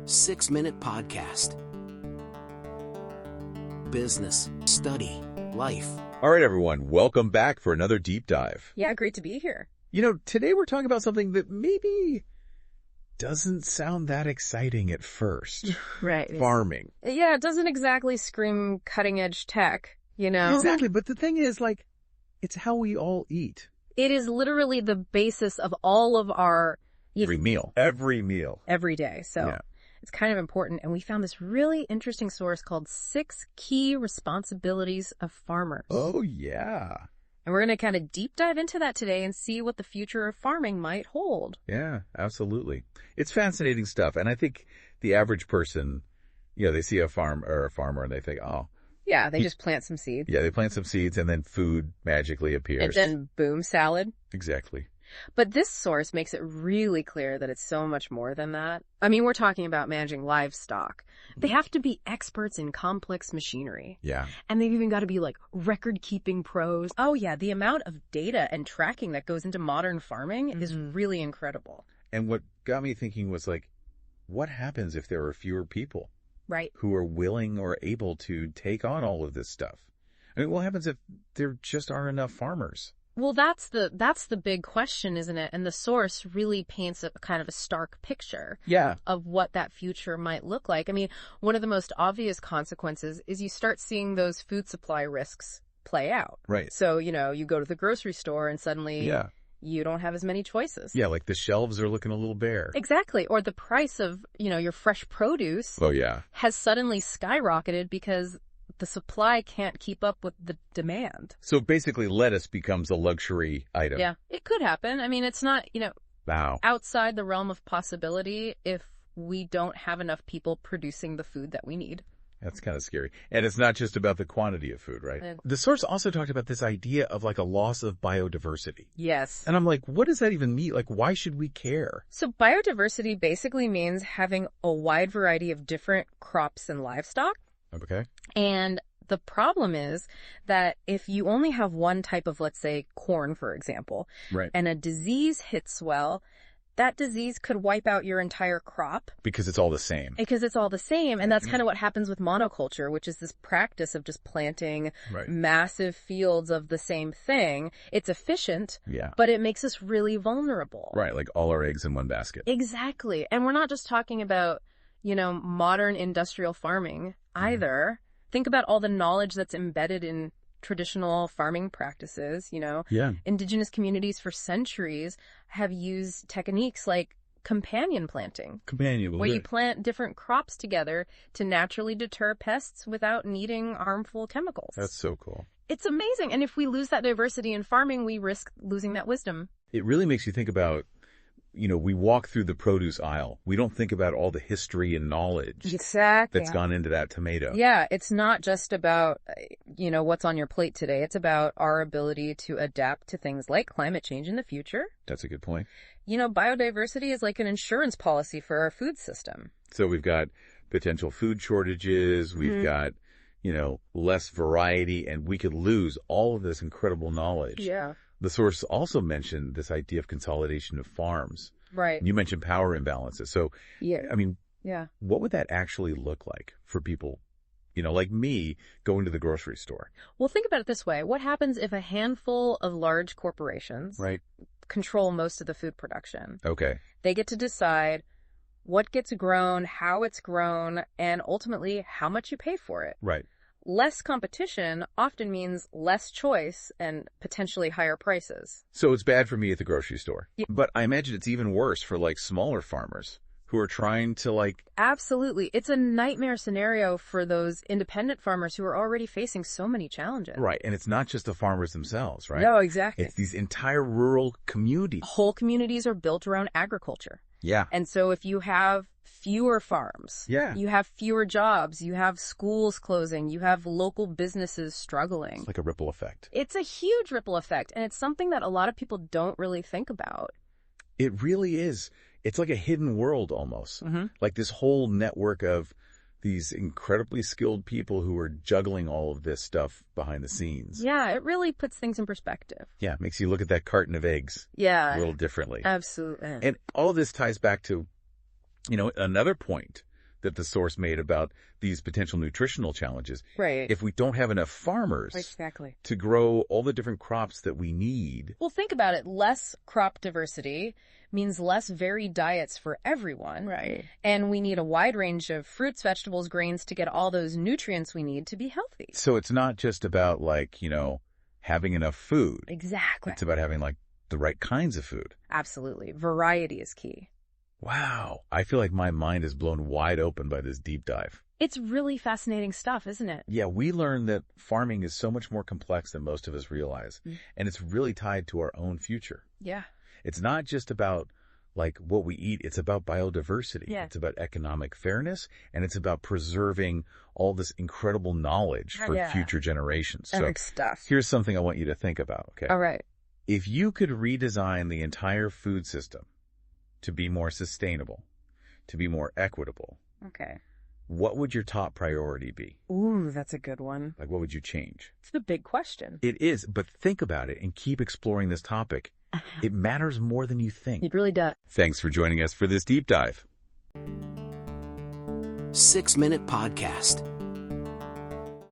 6-minute podcast. Business, study, life. All right, everyone. Welcome back for another deep dive. Yeah, great to be here. You know, today we're talking about something that maybe doesn't sound that exciting at first. Right. Farming. Yeah, it doesn't exactly scream cutting-edge tech, you know? Exactly. But the thing is, like, it's how we all eat. It is literally the basis of all of our... Every meal. Every day. So yeah. It's kind of important. And we found this really interesting source called 6 Key Responsibilities of Farmers. Oh, yeah. And we're going to kind of deep dive into that today and see what the future of farming might hold. Yeah, absolutely. It's fascinating stuff. And I think the average person, you know, they see a farmer and they think, oh. Yeah, they just plant some seeds. Yeah, they plant some seeds and then food magically appears. And then boom, salad. Exactly. But this source makes it really clear that it's so much more than that. I mean, we're talking about managing livestock. They have to be experts in complex machinery. Yeah. And they've even got to be like record-keeping pros. Oh yeah, the amount of data and tracking that goes into modern farming is really incredible. And what got me thinking was like, what happens if there are fewer people? Right. Who are willing or able to take on all of this stuff? I mean, what happens if there just aren't enough farmers? Well, that's the big question, isn't it? And the source really paints a kind of a stark picture of what that future might look like. I mean, one of the most obvious consequences is you start seeing those food supply risks play out. Right. So, you know, you go to the grocery store and suddenly you don't have as many choices. Yeah, like the shelves are looking a little bare. Exactly. Or the price of, you know, your fresh produce has suddenly skyrocketed because the supply can't keep up with the demand. So basically lettuce becomes a luxury item. Yeah, it could happen. I mean, it's not, you know, wow, outside the realm of possibility if we don't have enough people producing the food that we need. That's kind of scary. And it's not just about the quantity of food, right? The source also talked about this idea of like a loss of biodiversity. Yes. And I'm like, what does that even mean? Like, why should we care? So biodiversity basically means having a wide variety of different crops and livestock. Okay. And the problem is that if you only have one type of, let's say, corn, for example, and a disease hits that disease could wipe out your entire crop. Because it's all the same. And that's kind of what happens with monoculture, which is this practice of just planting massive fields of the same thing. It's efficient, but it makes us really vulnerable. Right, like all our eggs in one basket. Exactly. And we're not just talking about, you know, modern industrial farming either. Think about all the knowledge that's embedded in traditional farming practices, you know. Yeah. Indigenous communities for centuries have used techniques like companion planting. Where you plant different crops together to naturally deter pests without needing harmful chemicals. That's so cool. It's amazing. And if we lose that diversity in farming, we risk losing that wisdom. It really makes you think about, you know, we walk through the produce aisle. We don't think about all the history and knowledge that's gone into that tomato. Yeah, it's not just about, you know, what's on your plate today. It's about our ability to adapt to things like climate change in the future. That's a good point. You know, biodiversity is like an insurance policy for our food system. So we've got potential food shortages. We've got, you know, less variety, and we could lose all of this incredible knowledge. Yeah. The source also mentioned this idea of consolidation of farms. Right. You mentioned power imbalances. So, I mean, what would that actually look like for people, you know, like me going to the grocery store? Well, think about it this way. What happens if a handful of large corporations control most of the food production? Okay. They get to decide what gets grown, how it's grown, and ultimately how much you pay for it. Right. Less competition often means less choice and potentially higher prices. So it's bad for me at the grocery store. Yeah. But I imagine it's even worse for like smaller farmers who are trying to like... Absolutely. It's a nightmare scenario for those independent farmers who are already facing so many challenges. Right. And it's not just the farmers themselves, right? No, exactly. It's these entire rural communities. Whole communities are built around agriculture. Yeah. And so if you have fewer farms, you have fewer jobs, you have schools closing, you have local businesses struggling. It's like a ripple effect. It's a huge ripple effect, and it's something that a lot of people don't really think about. It really is. It's like a hidden world almost. Like this whole network of these incredibly skilled people who are juggling all of this stuff behind the scenes. Yeah, it really puts things in perspective. Yeah, makes you look at that carton of eggs a little differently. Absolutely. And all of this ties back to, you know, another point that the source made about these potential nutritional challenges. Right. If we don't have enough farmers Exactly. to grow all the different crops that we need. Well, think about it. Less crop diversity means less varied diets for everyone. Right. And we need a wide range of fruits, vegetables, grains to get all those nutrients we need to be healthy. So it's not just about having enough food. Exactly. It's about having the right kinds of food. Absolutely. Variety is key. Wow. I feel like my mind is blown wide open by this deep dive. It's really fascinating stuff, isn't it? Yeah, we learned that farming is so much more complex than most of us realize. And it's really tied to our own future. Yeah. It's not just about what we eat. It's about biodiversity. Yeah. It's about economic fairness, and it's about preserving all this incredible knowledge for future generations. So stuff. here's something I want you to think about, okay? All right. If you could redesign the entire food system to be more sustainable, to be more equitable, Okay. what would your top priority be? Ooh, that's a good one. What would you change? It's the big question. It is, but think about it and keep exploring this topic. It matters more than you think. It really does. Thanks for joining us for this deep dive. 6-Minute Podcast.